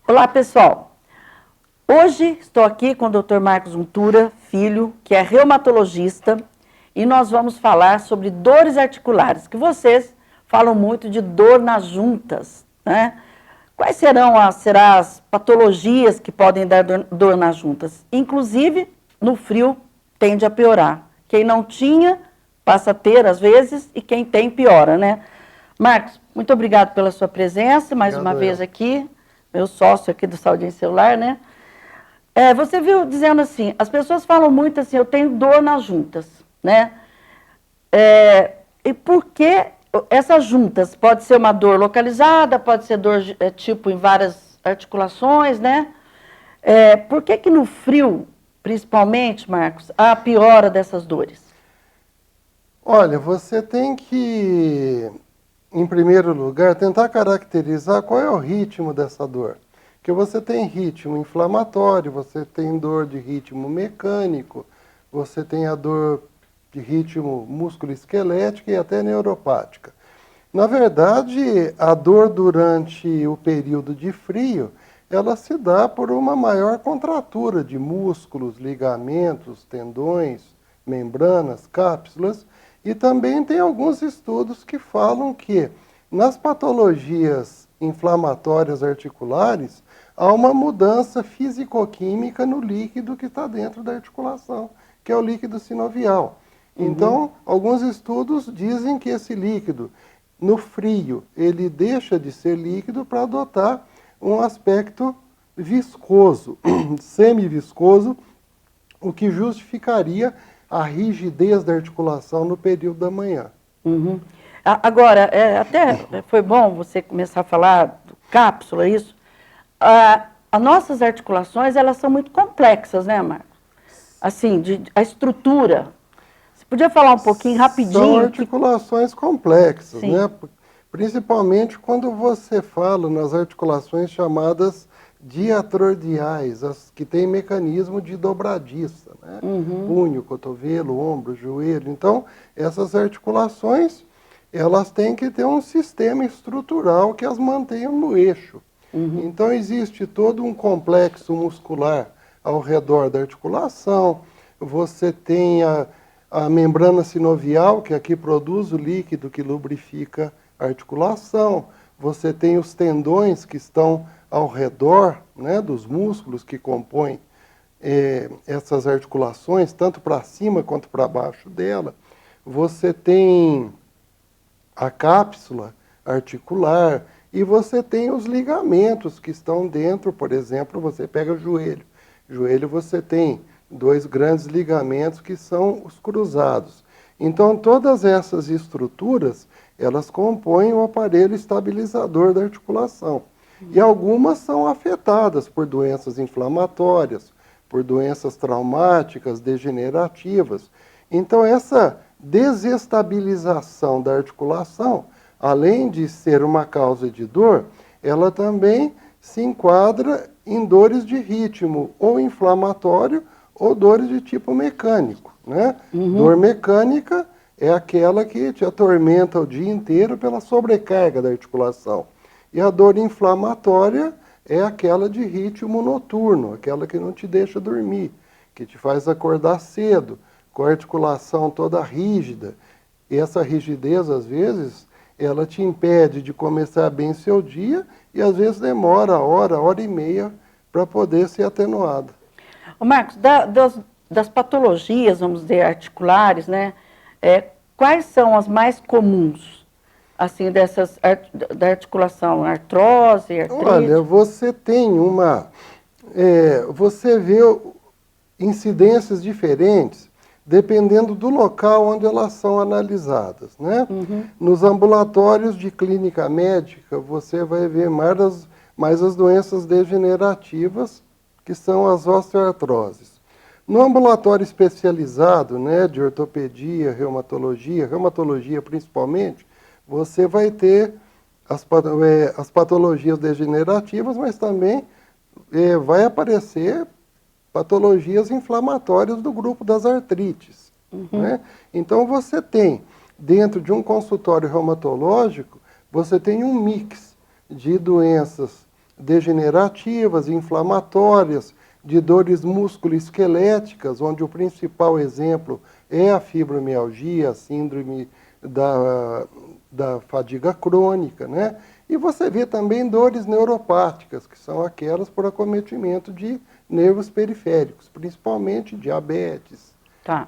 Olá, pessoal. Hoje estou aqui com o Dr. Marcos Untura, filho, que é reumatologista, e nós vamos falar sobre dores articulares, que vocês falam muito de dor nas juntas, né? Quais serão as patologias que podem dar dor nas juntas? Inclusive, no frio, tende a piorar. Quem não tinha, passa a ter às vezes, e quem tem, piora, né? Marcos, muito obrigado pela sua presença, mais uma vez aqui, meu sócio aqui do Saúde em Celular, né? Você viu dizendo assim, as pessoas falam muito assim, eu tenho dor nas juntas, né? E por que essas juntas? Pode ser uma dor localizada, pode ser dor tipo em várias articulações, né? Por que que no frio, principalmente, Marcos, há a piora dessas dores? Olha, você tem que, em primeiro lugar, tentar caracterizar qual é o ritmo dessa dor. Porque você tem ritmo inflamatório, você tem dor de ritmo mecânico, você tem a dor de ritmo músculo-esquelético e até neuropática. Na verdade, a dor durante o período de frio, ela se dá por uma maior contratura de músculos, ligamentos, tendões, membranas, cápsulas, e também tem alguns estudos que falam que nas patologias inflamatórias articulares há uma mudança físico-química no líquido que está dentro da articulação, que é o líquido sinovial. Então, alguns estudos dizem que esse líquido, no frio, ele deixa de ser líquido para adotar um aspecto viscoso, semiviscoso, o que justificaria a rigidez da articulação no período da manhã. Uhum. Agora, até foi bom você começar a falar do cápsula, isso. As nossas articulações, elas são muito complexas, né, Marcos? Assim, a estrutura. Você podia falar um pouquinho, São rapidinho? articulações complexas, Sim. né? Principalmente quando você fala nas articulações chamadas diatrodiais, as que têm mecanismo de dobradiça, né? Punho, cotovelo, ombro, joelho. Então, essas articulações, elas têm que ter um sistema estrutural que as mantenha no eixo. Então, existe todo um complexo muscular ao redor da articulação. Você tem a membrana sinovial, que aqui produz o líquido que lubrifica a articulação. Você tem os tendões que estão ao redor, né, dos músculos que compõem essas articulações, tanto para cima quanto para baixo dela. Você tem a cápsula articular e você tem os ligamentos que estão dentro. Por exemplo, você pega o joelho. Joelho você tem dois grandes ligamentos que são os cruzados. Então, todas essas estruturas, elas compõem o aparelho estabilizador da articulação. E algumas são afetadas por doenças inflamatórias, por doenças traumáticas, degenerativas. Então, essa desestabilização da articulação, além de ser uma causa de dor, ela também se enquadra em dores de ritmo ou inflamatório ou dores de tipo mecânico, né? Dor mecânica é aquela que te atormenta o dia inteiro pela sobrecarga da articulação. E a dor inflamatória é aquela de ritmo noturno, aquela que não te deixa dormir, que te faz acordar cedo, com a articulação toda rígida. E essa rigidez, às vezes, ela te impede de começar bem seu dia e, às vezes, demora hora e meia para poder ser atenuada. Ô Marcos, das patologias, vamos dizer, articulares, né? Quais são as mais comuns, assim, da articulação? Artrose, Olha, artrite? você tem você vê incidências diferentes dependendo do local onde elas são analisadas, né? Nos ambulatórios de clínica médica, você vai ver mais as doenças degenerativas, que são as osteoartroses. No ambulatório especializado, né, de ortopedia, reumatologia principalmente, você vai ter as patologias degenerativas, mas também vai aparecer patologias inflamatórias do grupo das artrites, né? Então você tem, dentro de um consultório reumatológico, você tem um mix de doenças degenerativas, inflamatórias, de dores musculoesqueléticas, onde o principal exemplo é a fibromialgia, a síndrome da fadiga crônica, né? E você vê também dores neuropáticas, que são aquelas por acometimento de nervos periféricos, principalmente diabetes. Tá.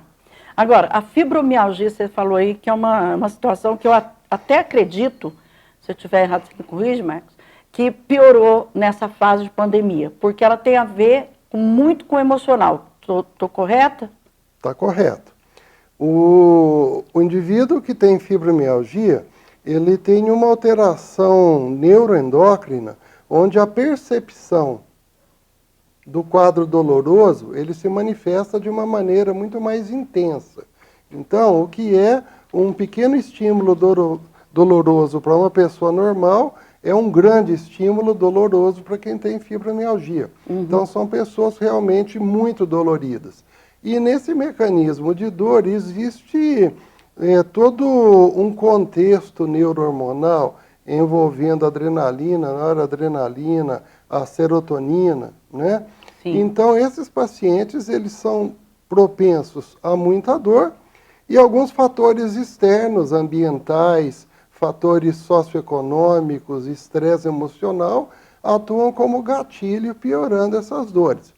Agora, a fibromialgia, você falou aí que é uma situação que eu até acredito, se eu estiver errado, você me corrige, Marcos, que piorou nessa fase de pandemia, porque ela tem a ver muito com o emocional. Estou correta? Está correto. O indivíduo que tem fibromialgia, ele tem uma alteração neuroendócrina, onde a percepção do quadro doloroso, ele se manifesta de uma maneira muito mais intensa. Então, o que é um pequeno estímulo doloroso para uma pessoa normal, é um grande estímulo doloroso para quem tem fibromialgia. Então, são pessoas realmente muito doloridas. E nesse mecanismo de dor existe todo um contexto neurohormonal envolvendo a adrenalina, a noradrenalina, a serotonina, né? Sim. Então, esses pacientes, eles são propensos a muita dor e alguns fatores externos, ambientais, fatores socioeconômicos, estresse emocional, atuam como gatilho, piorando essas dores.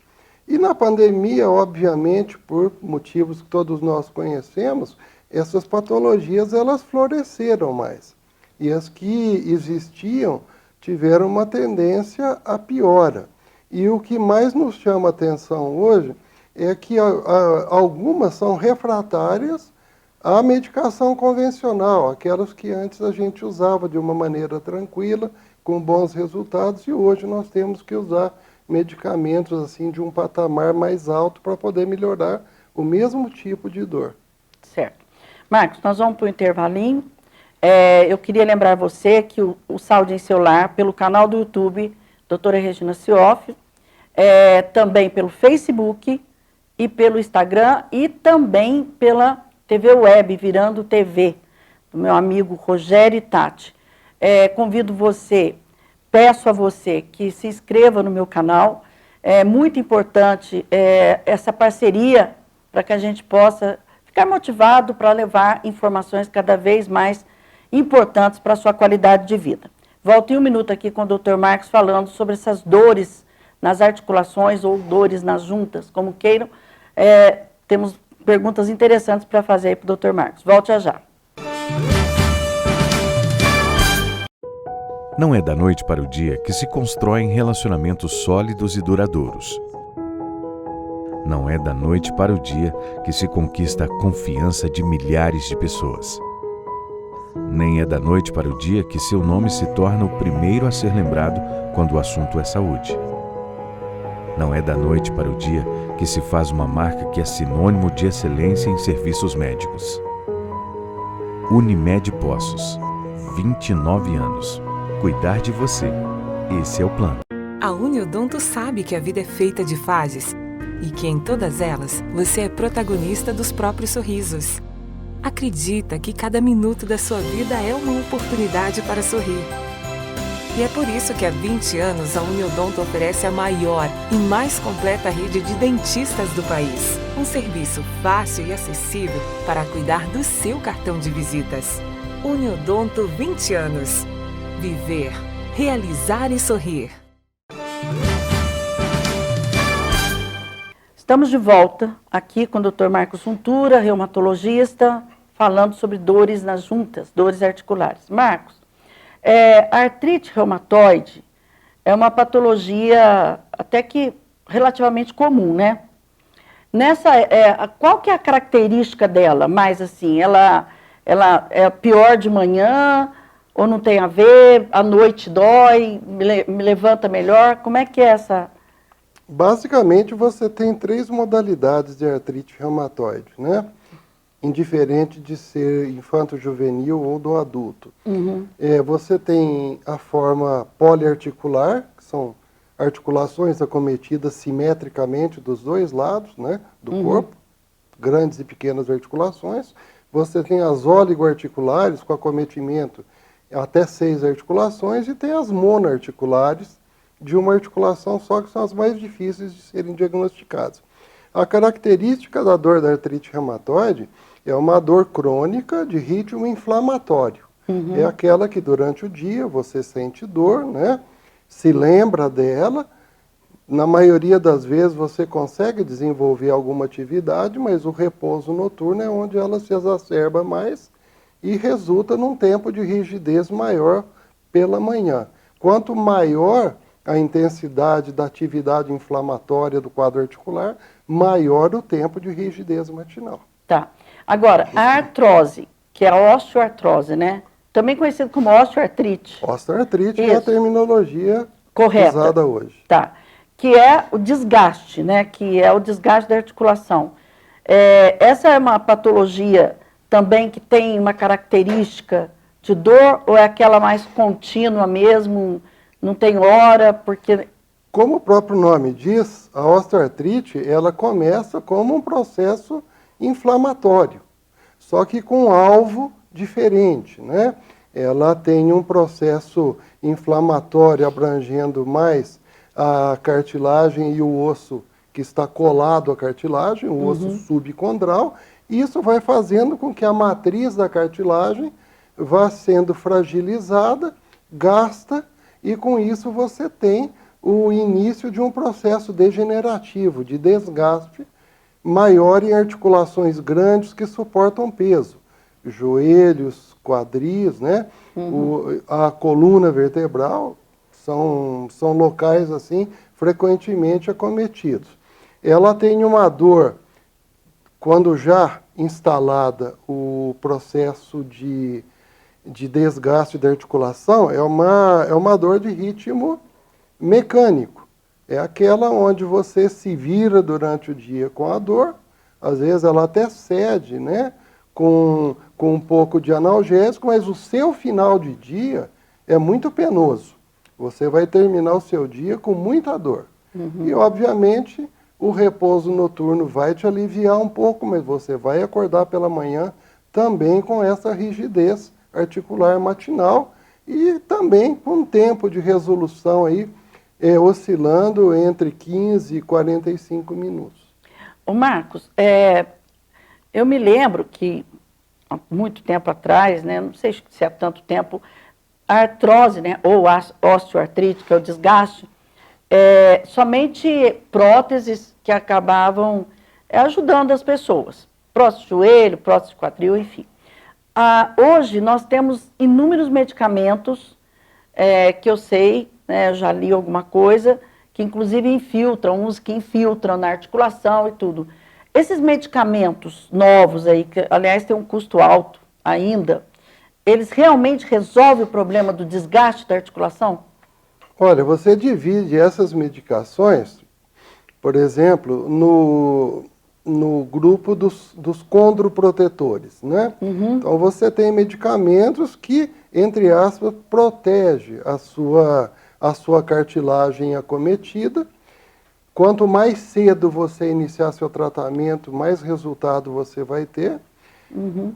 E na pandemia, obviamente, por motivos que todos nós conhecemos, essas patologias elas floresceram mais. E as que existiam tiveram uma tendência à piora. E o que mais nos chama atenção hoje é que algumas são refratárias à medicação convencional, aquelas que antes a gente usava de uma maneira tranquila, com bons resultados, e hoje nós temos que usar medicamentos assim de um patamar mais alto para poder melhorar o mesmo tipo de dor. Certo. Marcos, nós vamos para o intervalinho. Eu queria lembrar você que o Saúde em Seu Lar, pelo canal do YouTube, doutora Regina Sioff, também pelo Facebook e pelo Instagram e também pela TV Web, Virando TV, do meu amigo Rogério Tati. Convido você, peço a você que se inscreva no meu canal. É muito importante essa parceria para que a gente possa ficar motivado para levar informações cada vez mais importantes para a sua qualidade de vida. Volto em um minuto aqui com o Dr. Marcos falando sobre essas dores nas articulações ou dores nas juntas, como queiram. Temos perguntas interessantes para fazer aí para o Dr. Marcos. Volte já. Não é da noite para o dia que se constroem relacionamentos sólidos e duradouros. Não é da noite para o dia que se conquista a confiança de milhares de pessoas. Nem é da noite para o dia que seu nome se torna o primeiro a ser lembrado quando o assunto é saúde. Não é da noite para o dia que se faz uma marca que é sinônimo de excelência em serviços médicos. Unimed Poços, 29 anos. Cuidar de você. Esse é o plano. A Uniodonto sabe que a vida é feita de fases e que em todas elas você é protagonista dos próprios sorrisos. Acredita que cada minuto da sua vida é uma oportunidade para sorrir. E é por isso que há 20 anos a Uniodonto oferece a maior e mais completa rede de dentistas do país. Um serviço fácil e acessível para cuidar do seu cartão de visitas. Uniodonto 20 anos. Viver, realizar e sorrir. Estamos de volta aqui com o Dr. Marcos Untura, reumatologista, falando sobre dores nas juntas, dores articulares. Marcos, a artrite reumatoide é uma patologia até que relativamente comum, né? Qual que é a característica dela? Mais assim, ela é pior de manhã ou não tem a ver? À noite dói, me levanta melhor? Como é que é essa? Basicamente, você tem 3 modalidades de artrite reumatoide, né? Indiferente de ser infanto-juvenil ou do adulto. Você tem a forma poliarticular, que são articulações acometidas simetricamente dos 2 lados, né, do corpo, grandes e pequenas articulações. Você tem as oligoarticulares, com acometimento até 6 articulações, e tem as monoarticulares, de uma articulação só, que são as mais difíceis de serem diagnosticadas. A característica da dor da artrite reumatoide é uma dor crônica de ritmo inflamatório. É aquela que durante o dia você sente dor, né? Se lembra dela, na maioria das vezes você consegue desenvolver alguma atividade, mas o repouso noturno é onde ela se exacerba mais e resulta num tempo de rigidez maior pela manhã. Quanto maior a intensidade da atividade inflamatória do quadro articular, maior o tempo de rigidez matinal. Tá. Agora, a artrose, que é a osteoartrose, né? Também conhecido como osteoartrite. Osteoartrite é a terminologia correta usada hoje. Tá. Que é o desgaste, né? Que é o desgaste da articulação. Essa é uma patologia também que tem uma característica de dor, ou é aquela mais contínua mesmo, não tem hora, porque... Como o próprio nome diz, a osteoartrite, ela começa como um processo inflamatório, só que com um alvo diferente, né? Ela tem um processo inflamatório abrangendo mais a cartilagem e o osso que está colado à cartilagem, o osso subcondral, e isso vai fazendo com que a matriz da cartilagem vá sendo fragilizada, gasta, e com isso você tem o início de um processo degenerativo, de desgaste maior em articulações grandes que suportam peso, joelhos, quadris, né? A coluna vertebral são locais assim frequentemente acometidos. Ela tem uma dor, quando já instalada o processo de desgaste da articulação, é uma dor de ritmo mecânico. É aquela onde você se vira durante o dia com a dor, às vezes ela até cede, né? Com um pouco de analgésico, mas o seu final de dia é muito penoso. Você vai terminar o seu dia com muita dor. E, obviamente, o repouso noturno vai te aliviar um pouco, mas você vai acordar pela manhã também com essa rigidez articular matinal e também com um tempo de resolução aí, oscilando entre 15 e 45 minutos. Ô Marcos, eu me lembro que, há muito tempo atrás, né, não sei se há tanto tempo, a artrose, né, ou a osteoartrite, que é o desgaste, somente próteses que acabavam ajudando as pessoas. Prótese de joelho, prótese de quadril, enfim. Hoje nós temos inúmeros medicamentos que eu sei, né, eu já li alguma coisa, que inclusive infiltram, uns que infiltram na articulação e tudo. Esses medicamentos novos aí, que aliás tem um custo alto ainda, eles realmente resolvem o problema do desgaste da articulação? Olha, você divide essas medicações, por exemplo, no grupo dos condroprotetores, né? Então você tem medicamentos que, entre aspas, protege a sua cartilagem acometida. Quanto mais cedo você iniciar seu tratamento, mais resultado você vai ter.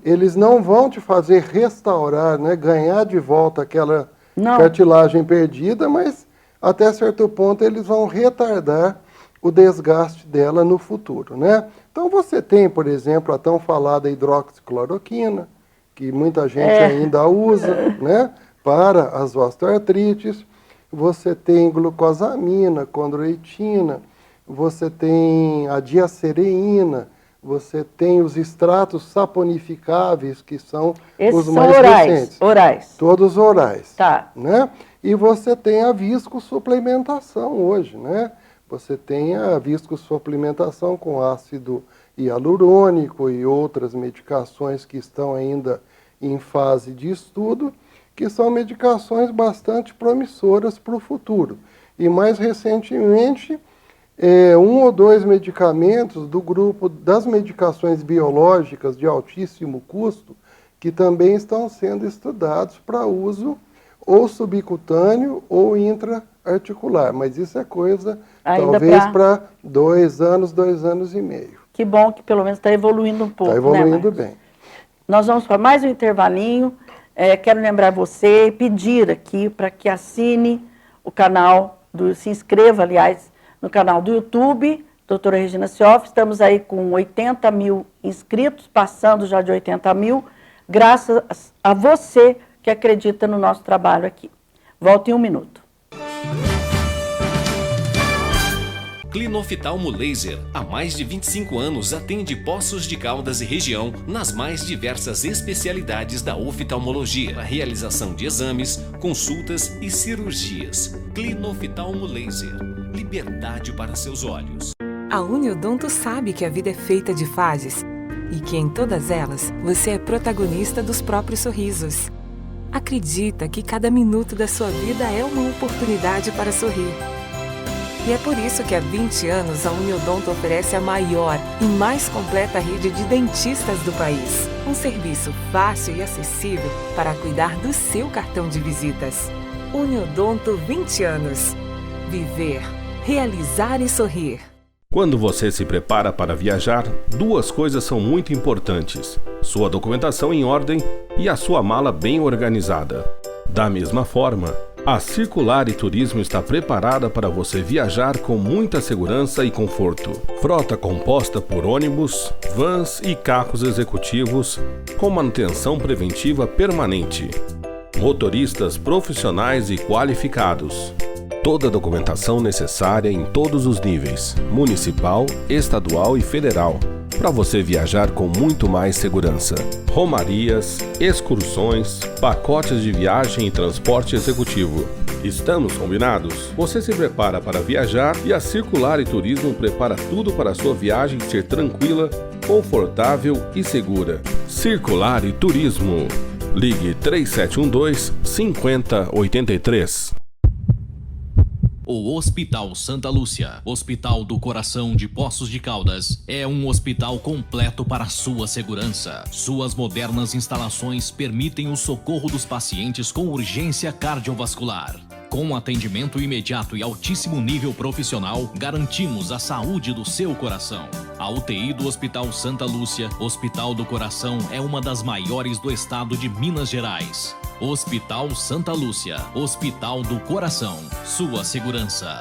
Eles não vão te fazer restaurar, né, ganhar de volta aquela cartilagem perdida, mas até certo ponto eles vão retardar o desgaste dela no futuro, né? Então você tem, por exemplo, a tão falada hidroxicloroquina, que muita gente ainda usa, né, para as osteoartrites. Você tem glucosamina, condroitina, você tem a diacereína, você tem os extratos saponificáveis, que são os mais recentes. Orais. Todos orais. Tá. Né? E você tem a viscosuplementação hoje, né? Você tem a viscosuplementação com ácido hialurônico e outras medicações que estão ainda em fase de estudo, que são medicações bastante promissoras para o futuro. E mais recentemente, 1 ou 2 medicamentos do grupo das medicações biológicas de altíssimo custo, que também estão sendo estudados para uso ou subcutâneo ou intraarticular. Mas isso é coisa, ainda talvez, para 2 anos, 2 anos e meio. Que bom que pelo menos está evoluindo um pouco, né, evoluindo, né, bem. Nós vamos para mais um intervalinho. Quero lembrar você e pedir aqui para que assine o canal se inscreva, aliás, no canal do YouTube, doutora Regina Sioff. Estamos aí com 80 mil inscritos, passando já de 80 mil, graças a você que acredita no nosso trabalho aqui. Volto em um minuto. Clinoftalmo Laser, há mais de 25 anos atende Poços de Caldas e região nas mais diversas especialidades da oftalmologia, a realização de exames, consultas e cirurgias. Clinoftalmo Laser, liberdade para seus olhos. A Uniodonto sabe que a vida é feita de fases e que em todas elas você é protagonista dos próprios sorrisos. Acredita que cada minuto da sua vida é uma oportunidade para sorrir. E é por isso que há 20 anos a Uniodonto oferece a maior e mais completa rede de dentistas do país. Um serviço fácil e acessível para cuidar do seu cartão de visitas. Uniodonto 20 anos. Viver, realizar e sorrir. Quando você se prepara para viajar, duas coisas são muito importantes: sua documentação em ordem e a sua mala bem organizada. Da mesma forma, a Circular e Turismo está preparada para você viajar com muita segurança e conforto. Frota composta por ônibus, vans e carros executivos com manutenção preventiva permanente. Motoristas profissionais e qualificados. Toda a documentação necessária em todos os níveis, municipal, estadual e federal, para você viajar com muito mais segurança. Romarias, excursões, pacotes de viagem e transporte executivo. Estamos combinados? Você se prepara para viajar e a Circular e Turismo prepara tudo para a sua viagem ser tranquila, confortável e segura. Circular e Turismo. Ligue 3712-5083. O Hospital Santa Lúcia, Hospital do Coração de Poços de Caldas, é um hospital completo para sua segurança. Suas modernas instalações permitem o socorro dos pacientes com urgência cardiovascular. Com atendimento imediato e altíssimo nível profissional, garantimos a saúde do seu coração. A UTI do Hospital Santa Lúcia, Hospital do Coração, é uma das maiores do estado de Minas Gerais. Hospital Santa Lúcia, Hospital do Coração, sua segurança.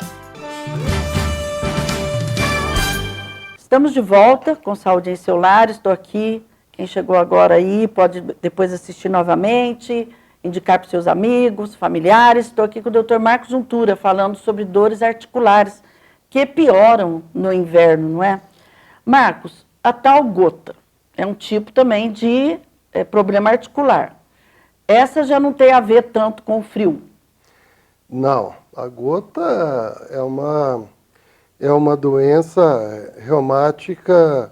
Estamos de volta com Saúde em seu Lar. Estou aqui, quem chegou agora aí pode depois assistir novamente, indicar para os seus amigos, familiares. Estou aqui com o Dr. Marcos Untura, falando sobre dores articulares, que pioram no inverno, não é? Marcos, a tal gota é um tipo também de problema articular. Essa já não tem a ver tanto com o frio. Não, a gota é uma doença reumática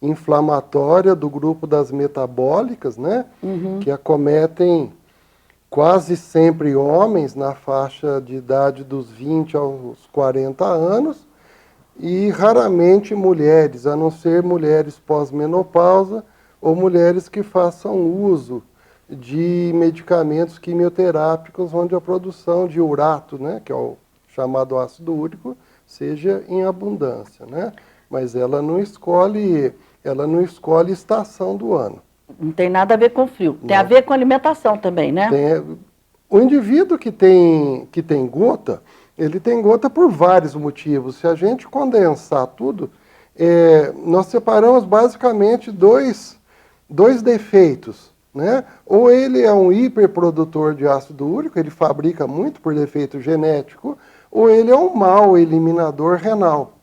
inflamatória do grupo das metabólicas, né? Que acometem quase sempre homens na faixa de idade dos 20 aos 40 anos e raramente mulheres, a não ser mulheres pós-menopausa ou mulheres que façam uso de medicamentos quimioterápicos onde a produção de urato, né, que é o chamado ácido úrico, seja em abundância, né? Mas ela não escolhe estação do ano. Não tem nada a ver com frio. Tem a ver com alimentação também, né? O indivíduo que tem gota, ele tem gota por vários motivos. Se a gente condensar tudo, nós separamos basicamente dois defeitos, né? Ou ele é um hiperprodutor de ácido úrico, ele fabrica muito por defeito genético, ou ele é um mau eliminador renal.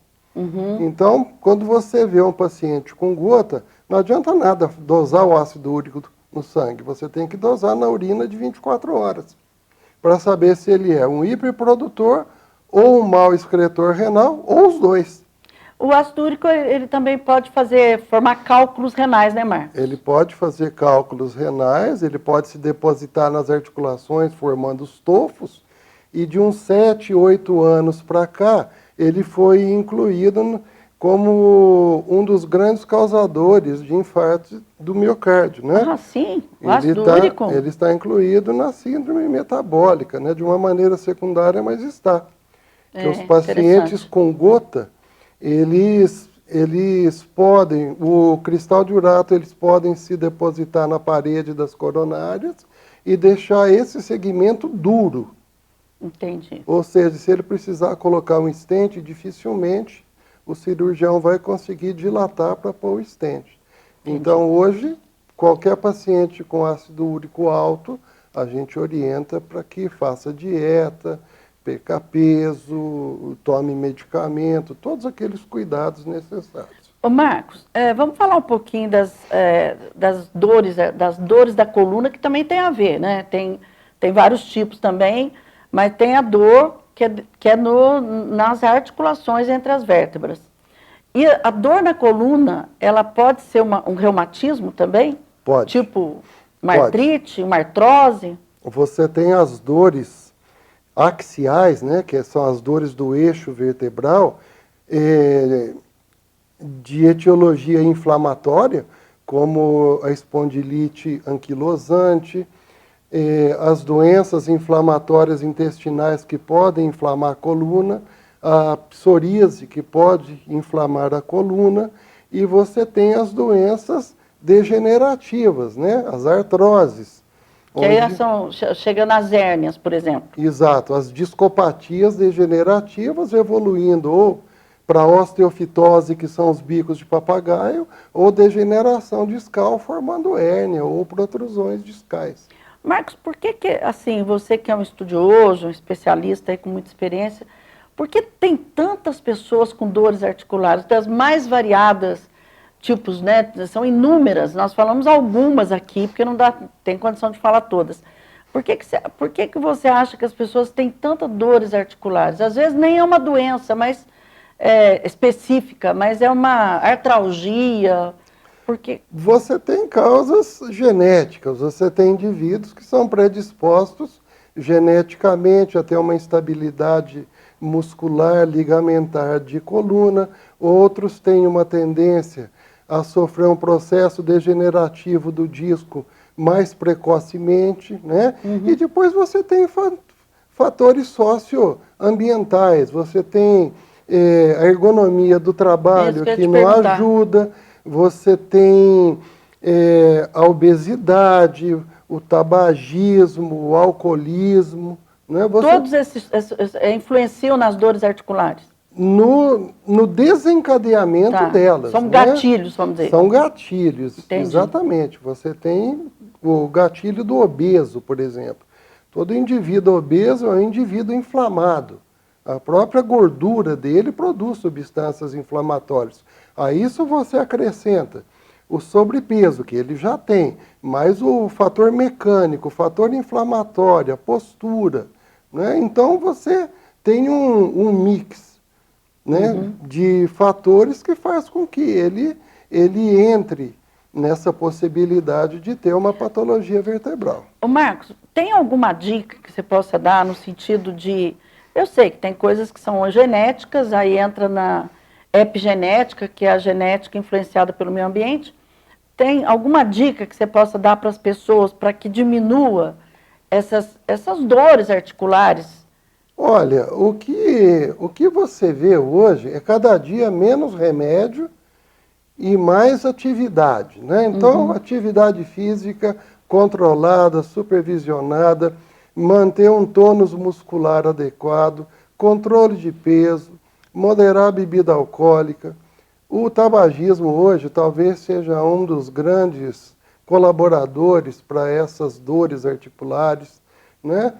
Então, quando você vê um paciente com gota, não adianta nada dosar o ácido úrico no sangue, você tem que dosar na urina de 24 horas, para saber se ele é um hiperprodutor ou um mau excretor renal, ou os dois. O ácido úrico, ele também pode formar cálculos renais, né, Marcos? Ele pode fazer cálculos renais, ele pode se depositar nas articulações, formando os tofos, e de uns 7, 8 anos para cá, ele foi incluído como um dos grandes causadores de infarto do miocárdio, né? Ah, sim? O ácido úrico? Ele está incluído na síndrome metabólica, né? De uma maneira secundária, mas está. Que os pacientes com gota, eles podem, o cristal de urato, eles podem se depositar na parede das coronárias e deixar esse segmento duro. Entendi. Ou seja, se ele precisar colocar um stent, dificilmente o cirurgião vai conseguir dilatar para pôr o stent. Então, hoje, qualquer paciente com ácido úrico alto, a gente orienta para que faça dieta, perca peso, tome medicamento, todos aqueles cuidados necessários. Ô Marcos, vamos falar um pouquinho das dores da coluna, que também tem a ver, né? Tem vários tipos também, mas tem a dor que é nas articulações entre as vértebras. E a dor na coluna, ela pode ser um reumatismo também? Pode. Tipo uma artrite, uma artrose? Você tem as dores axiais, né, que são as dores do eixo vertebral, de etiologia inflamatória, como a espondilite anquilosante, as doenças inflamatórias intestinais que podem inflamar a coluna, a psoríase que pode inflamar a coluna, e você tem as doenças degenerativas, né, as artroses. Que aí chega nas hérnias, por exemplo. Exato, as discopatias degenerativas evoluindo ou para osteofitose, que são os bicos de papagaio, ou degeneração discal formando hérnia ou protrusões discais. Marcos, por que, assim, você que é um estudioso, um especialista aí com muita experiência, por que tem tantas pessoas com dores articulares, das mais variadas tipos, né? São inúmeras, nós falamos algumas aqui, porque não tem condição de falar todas. Por que você acha que as pessoas têm tantas dores articulares? Às vezes nem é uma doença específica, mas é uma artralgia. Porque você tem causas genéticas, você tem indivíduos que são predispostos geneticamente a ter uma instabilidade muscular, ligamentar de coluna, outros têm uma tendência a sofrer um processo degenerativo do disco mais precocemente, né? E depois você tem fatores socioambientais, você tem a ergonomia do trabalho que não ajuda, você tem a obesidade, o tabagismo, o alcoolismo. Né? Todos esses influenciam nas dores articulares? No desencadeamento delas. São gatilhos, vamos dizer. São gatilhos, Entendi. Exatamente. Você tem o gatilho do obeso, por exemplo. Todo indivíduo obeso é um indivíduo inflamado. A própria gordura dele produz substâncias inflamatórias. A isso você acrescenta o sobrepeso, que ele já tem, mais o fator mecânico, o fator inflamatório, a postura. Né? Então você tem um mix, né, de fatores que faz com que ele entre nessa possibilidade de ter uma patologia vertebral. Ô Marcos, tem alguma dica que você possa dar no sentido de... Eu sei que tem coisas que são genéticas, aí entra na epigenética, que é a genética influenciada pelo meio ambiente. Tem alguma dica que você possa dar para as pessoas para que diminua essas dores articulares? Olha, o que você vê hoje é cada dia menos remédio e mais atividade, né? Então, atividade física controlada, supervisionada, manter um tônus muscular adequado, controle de peso, moderar a bebida alcoólica. O tabagismo hoje talvez seja um dos grandes colaboradores para essas dores articulares, né?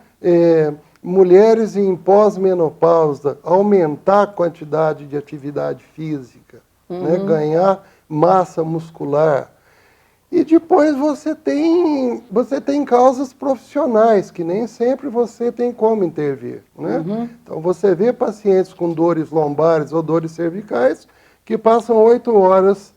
Mulheres em pós-menopausa, aumentar a quantidade de atividade física, né? Ganhar massa muscular. E depois você tem causas profissionais, que nem sempre você tem como intervir. Né? Então você vê pacientes com dores lombares ou dores cervicais que passam 8 horas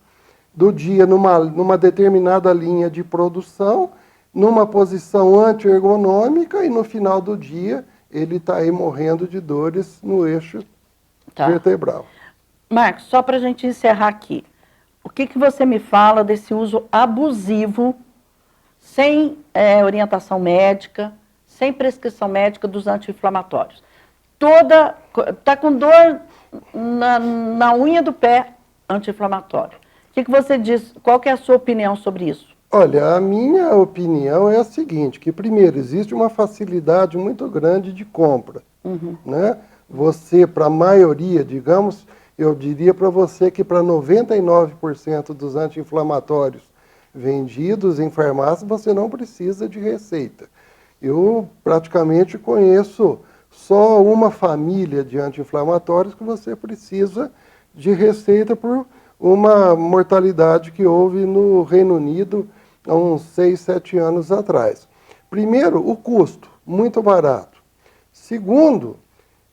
do dia numa determinada linha de produção, numa posição anti-ergonômica, e no final do dia ele está aí morrendo de dores no eixo vertebral. Marcos, só para a gente encerrar aqui, o que você me fala desse uso abusivo, sem orientação médica, sem prescrição médica dos anti-inflamatórios? Está com dor na unha do pé, anti-inflamatório. O que você diz? Qual que é a sua opinião sobre isso? Olha, a minha opinião é a seguinte, que primeiro, existe uma facilidade muito grande de compra, né? Você, para a maioria, digamos, eu diria para você que para 99% dos anti-inflamatórios vendidos em farmácia, você não precisa de receita. Eu praticamente conheço só uma família de anti-inflamatórios que você precisa de receita por uma mortalidade que houve no Reino Unido há uns 6, 7 anos atrás. Primeiro, o custo, muito barato. Segundo,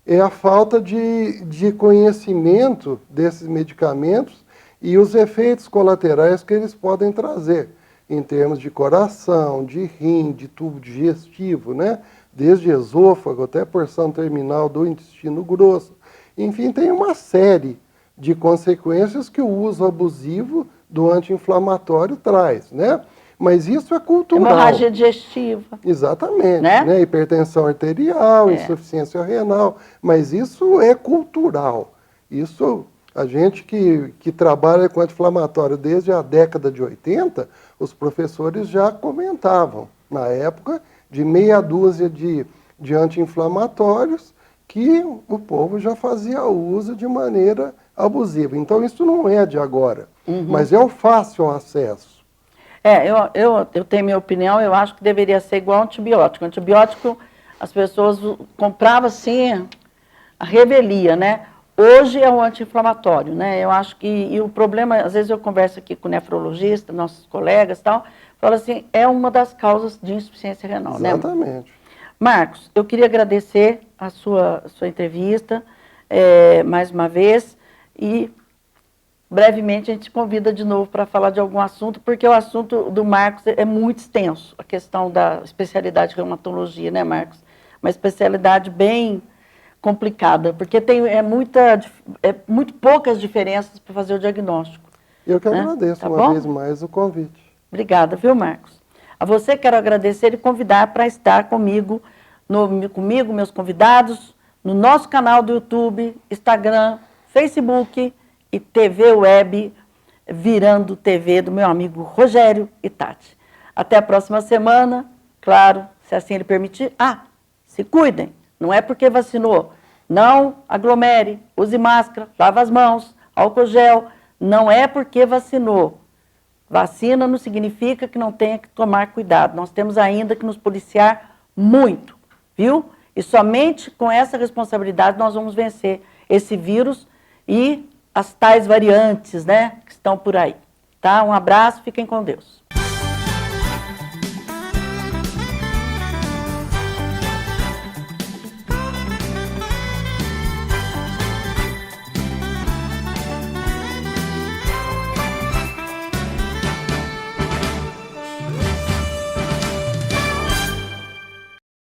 é a falta de conhecimento desses medicamentos e os efeitos colaterais que eles podem trazer, em termos de coração, de rim, de tubo digestivo, né? Desde esôfago até porção terminal do intestino grosso. Enfim, tem uma série de consequências que o uso abusivo do anti-inflamatório traz, né? Mas isso é cultural. Hemorragia digestiva. Exatamente, né? Hipertensão arterial, insuficiência renal, mas isso é cultural. Isso, a gente que trabalha com anti-inflamatório desde a década de 80, os professores já comentavam, na época, de meia dúzia de anti-inflamatórios, que o povo já fazia uso de maneira abusiva. Então, isso não é de agora, mas é o fácil acesso. Eu tenho minha opinião, eu acho que deveria ser igual antibiótico. Antibiótico, as pessoas compravam assim, a revelia, né? Hoje é o anti-inflamatório, né? Eu acho que, e o problema, às vezes eu converso aqui com nefrologista, nossos colegas e tal, falo assim, é uma das causas de insuficiência renal, né? Exatamente. Marcos, eu queria agradecer a sua entrevista, mais uma vez, e brevemente a gente convida de novo para falar de algum assunto, porque o assunto do Marcos é muito extenso, a questão da especialidade de reumatologia, né, Marcos? Uma especialidade bem complicada, porque tem muito poucas diferenças para fazer o diagnóstico. Eu que agradeço uma vez mais o convite. Obrigada, viu, Marcos? A você quero agradecer e convidar para estar comigo, meus convidados, no nosso canal do YouTube, Instagram, Facebook e TV Web, Virando TV, do meu amigo Rogério e Tati. Até a próxima semana, claro, se assim ele permitir. Se cuidem, não é porque vacinou. Não aglomere, use máscara, lave as mãos, álcool gel. Não é porque vacinou. Vacina não significa que não tenha que tomar cuidado. Nós temos ainda que nos policiar muito, viu? E somente com essa responsabilidade nós vamos vencer esse vírus e as tais variantes, né, que estão por aí. Tá? Um abraço, fiquem com Deus.